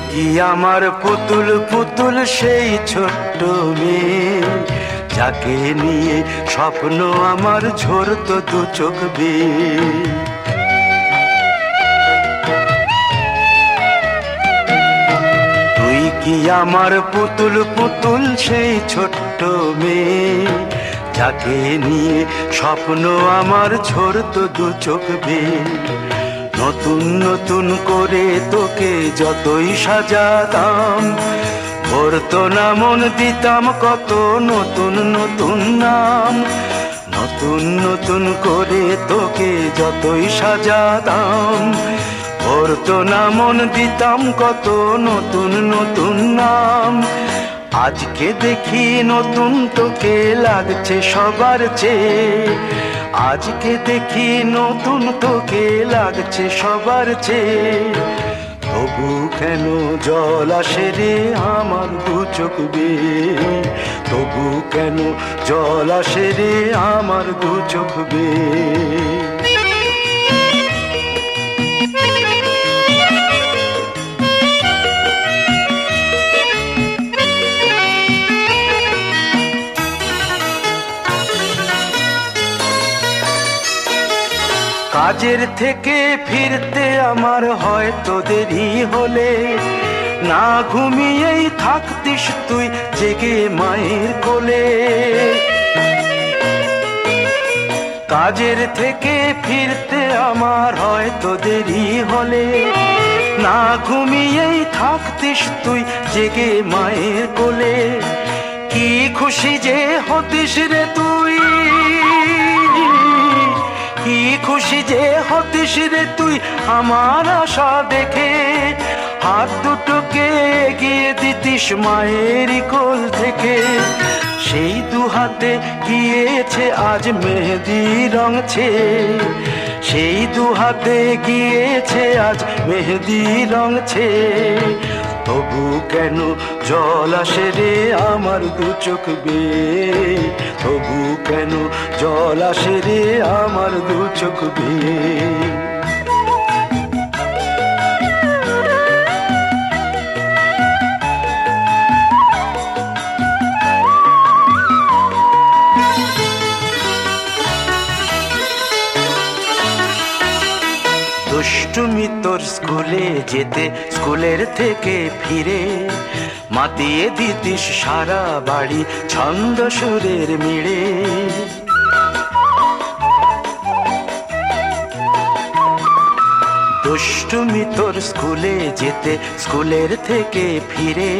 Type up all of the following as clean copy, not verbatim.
কি আমার পুতুল পুতুল সেই ছোট্ট মেয়ে, যাকে নিয়ে স্বপ্ন আমার ঝরতো দু চোখ বেয়ে। তুই কি আমার পুতুল পুতুল সেই ছোট্ট মেয়ে, যাকে নিয়ে স্বপ্ন আমার ঝরতো দু চোখ বেয়ে। নতুন নতুন করে তোকে যতই সাজাতাম, ভরতো না মন, দিতাম কত নতুন নতুন নাম। নতুন নতুন করে তোকে যতই সাজাতাম, ভরতো না মন, দিতাম কত নতুন নতুন নাম। আজকে দেখি নতুন তোকে লাগছে সবার চেয়ে, আজকে দেখি নতুন তোকে লাগছে সবার চেয়ে। তবু কেন জল আসে রে আমার দু চোখ বেয়ে, তবু কেন জল আসে রে আমার দু চোখ বেয়ে। কাজের থেকে ফিরতে আমার হয়তো দেরি হলে, না ঘুমিয়েই থাকতিস তুই জেগে মায়ের কোলে। কাজের থেকে ফিরতে আমার হয়তো দেরি হলে, না ঘুমিয়েই থাকতিস তুই জেগে মায়ের কোলে। কি খুশি যে হতিস রে তুই, কি খুশি যে হতিস রে তুই আমার আশা দেখে। হাত দুটোকে এগিয়ে দিতিস মায়ের কোল থেকে, সেই দু হাতে গিয়েছে আজ মেহেদি রং ছেয়ে। সেই দু হাতে গিয়েছে আজ মেহেদি রং ছেয়ে। তবু কেন জল আসে রে আমার দু চোখ বেয়ে, তবু কেন জল আসে রে আমার দু চোখ বেয়ে। দুষ্টুমি তোর স্কুলে যেতে, স্কুলের থেকে ফিরে মাতিয়ে দিতিস সারা বাড়ি ছন্দ সুরের মিড়ে। দুষ্টুমি তোর স্কুলে যেতে, স্কুলের থেকে ফিরে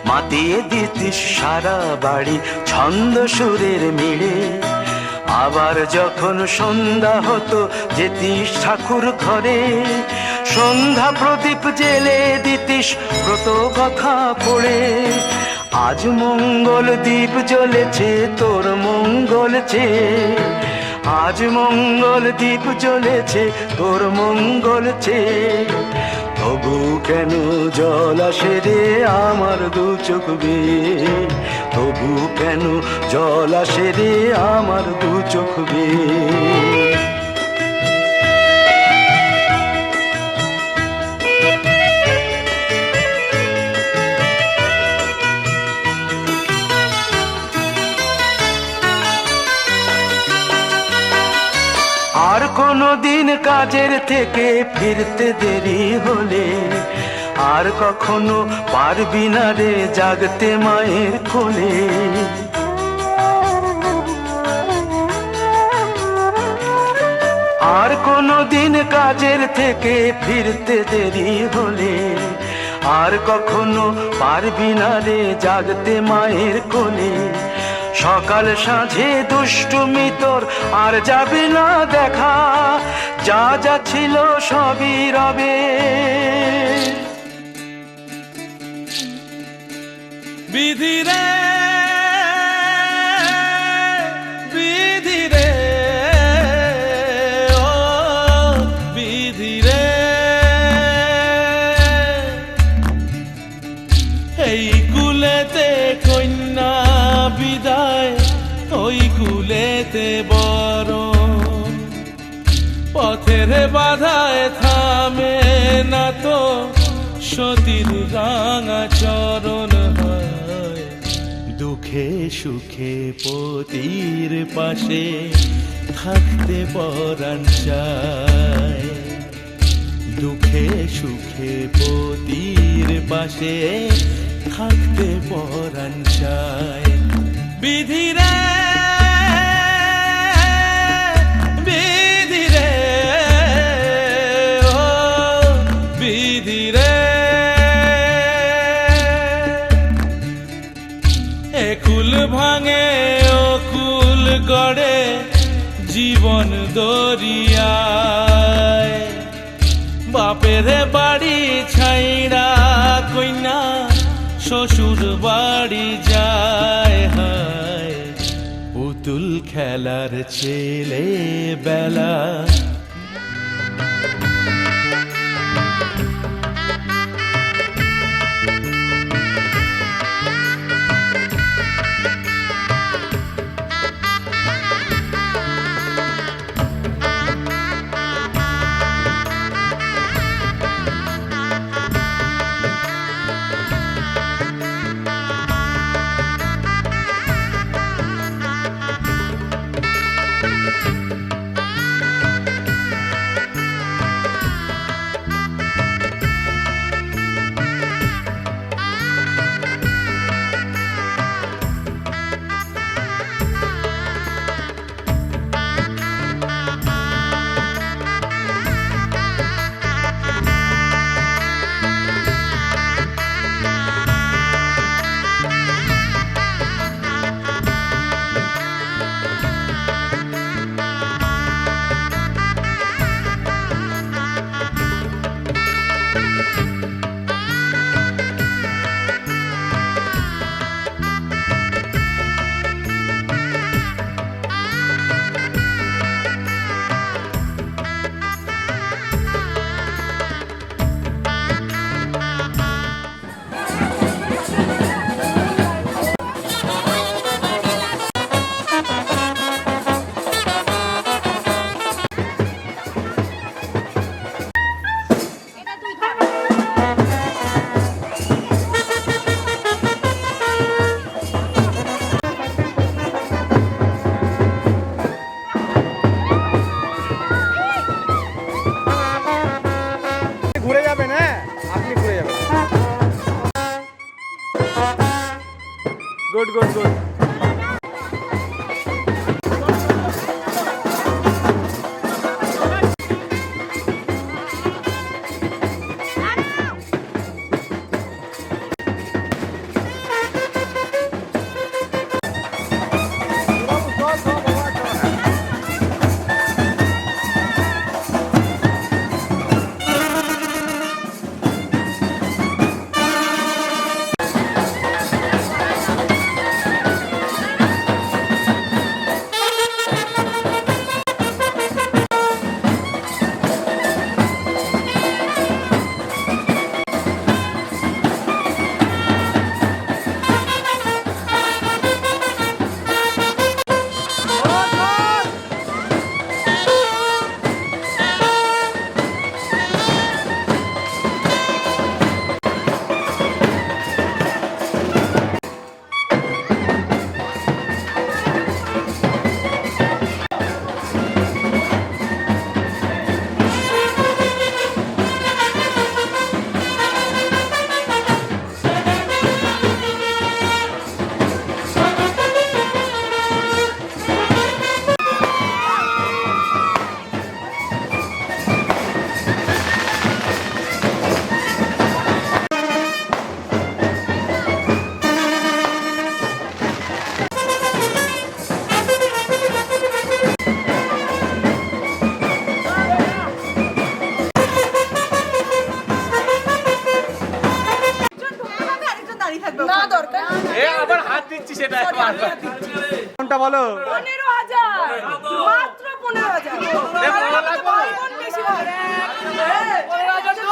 মাতিয়ে দিতিস সারা বাড়ি ছন্দ সুরের মিড়ে। আবার যখন সন্ধ্যা হতো যেতিস ঠাকুর ঘরে, সন্ধ্যা প্রদীপ জেলে দিতিস ব্রত কথা পড়ে। আজ মঙ্গল দ্বীপ জ্বলেছে তোর মঙ্গল চেয়ে, আজ মঙ্গল দ্বীপ জ্বলেছে তোর মঙ্গল চেয়ে। তবু কেন জল আসে রে আমার দু চোখ বেয়ে, তবু কেন জল আসে রে আমার দু চোখ বেয়ে। আর কোনো দিন কাজের থেকে ফিরতে দেরি হলে, আর কখনো পারবি না রে জাগতে মায়ের কোলে। আর কোনো দিন কাজের থেকে ফিরতে দেরি হলে, আর কখনো পারবি না রে জাগতে মায়ের কোলে। সকাল সাঁঝে দুষ্টুমি তোর আর যাবে না দেখা, যা যা ছিল সবই রবে। বিধি রে বিধি রে ও বিধি রে, এই কুলেতে কন্যা বিদায়, ওই কুলেতে বরণ। পথের বাধায় থামে না তো সতীর রাঙা চরণ হয় দুঃখে সুখে পতির পাশে থাকতে পরাণ চায় দুঃখে সুখে পতির পাশে থাকতে পরাণ চায় বিধিরে বিধিরে ও বিধিরে একুল ভাঙে ও কুল গড়ে জীবন দরিয়ায় বাপের বাড়ি ছাইড়া কইনা শ্বশুর বাড়ি যায় হায় পুতুল খেলার ছেলে বেলা ঘুরে যাবেন, হ্যাঁ আপনি ঘুরে যাবেন। Good good good. কোনটা বলো? 15,000 মাত্র 15,000 বেশি হবে। 15,000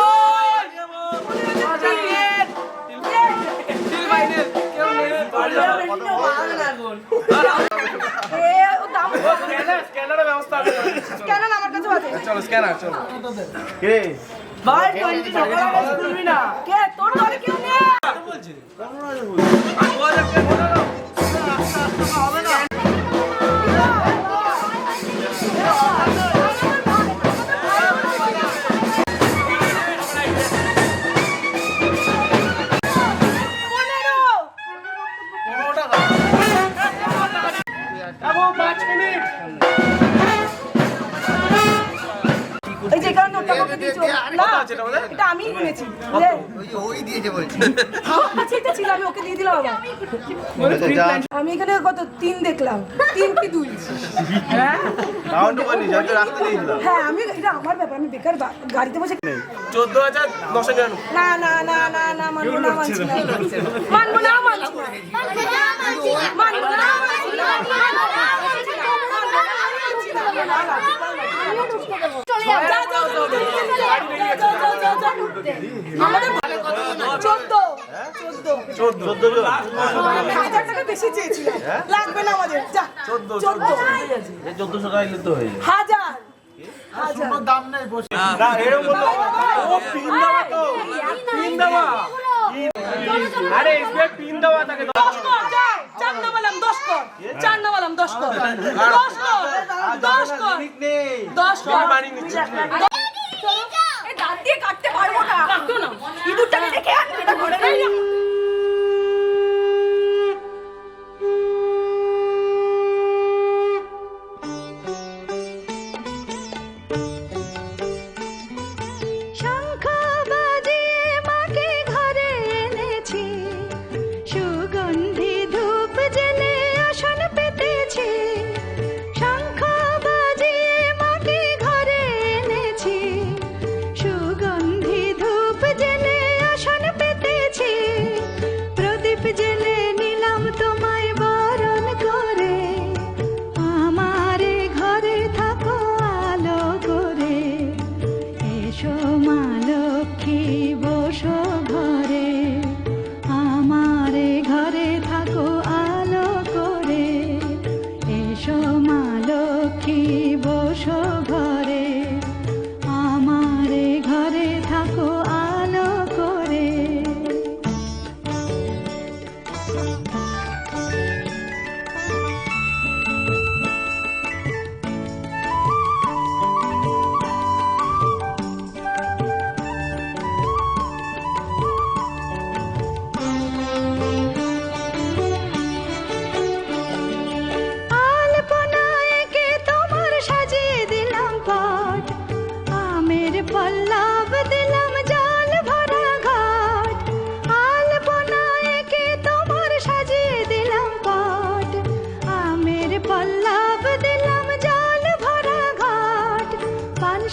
চলো স্ক্যানার চলো। ভাই তুই সকালে খুলবি না কে তোর ঘরে কেউ নেই এই যে কারণ ওটা আমাকে দিয়েছো না এটা আমি কিনেছি ওই দিয়েছে বলছি আচ্ছা এটা ছিল আমি ওকে দিয়ে দিলাম আবার আমি এখানে কত 3 দেখলাম 3 কি 2 হ্যাঁ হ্যাঁ আমি এটা আমার ব্যাপার আমি বেকার গাড়িতে বসে 14,999 না না না না না মানবো না মানছি না মানবো না মানছি না মানবো না মানছি না চলে যা যা আমাদের 14 হাজার টাকা বেশি চেয়েছিলাম লাগবে না আমাদের যা 1400 টাকা তো হয়ে যায় হাজার দাম নেই বসে না এরকম বললো ও পিন দেওয়া তো পিন দেওয়া আরে इसमें পিন দেওয়া থাকে 10 কর যাও চার না বললাম 10 কর চার না বললাম 10 কর 10 কর 10 কর 10 কর বাড়ি নিচ্ছি এই দাঁত দিয়ে কাটতে পারবো না কাটো না ইঁদুরটাকে দেখে আন এটা ঘরে নাই না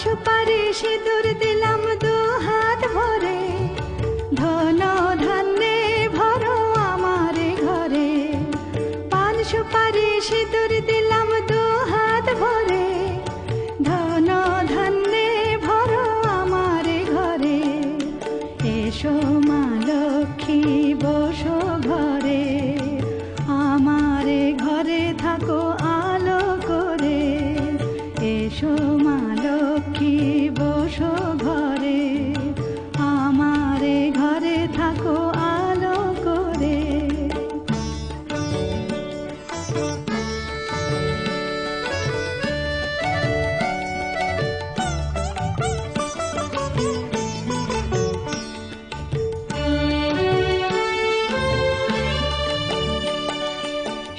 সুপারি সিঁদুর দিলাম 2 হাত ভরে ধন ধান্যে ভরো আমার ঘরে পান সুপারি সিঁদুর দিলাম 2 হাত ভরে ধন ধান্যে ভরো আমার ঘরে এসো মা লক্ষ্মী বসো ঘরে আমার ঘরে থাকো আলো করে এসো মা লক্ষ্মী বসো ঘরে আমার ঘরে থাকো আলো করে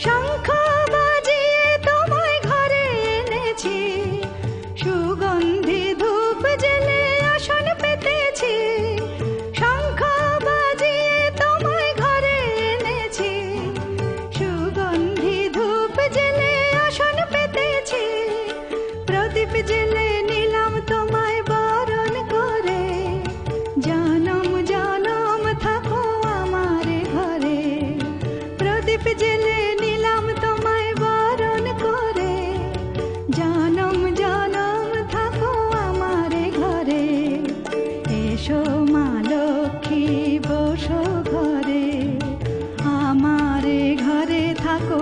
শঙ্খ বাজিয়ে তোমায় ঘরে এনেছি সুগন্ধি ধূপ জেলে আসন পেতেছি শঙ্খ বাজিয়ে তোমায় ঘরে এনেছি সুগন্ধি ধূপ জেলে আসন পেতেছি প্রদীপ জেলে নিলাম তোমায় বরণ করে জনম জনম থাকো আমার ঘরে প্রদীপ জেলে নিলাম তোমায় বরণ করে জনম জনম থাকো আমার ঘরে এসো মা লক্ষ্মী বসো ঘরে আমার ঘরে থাকো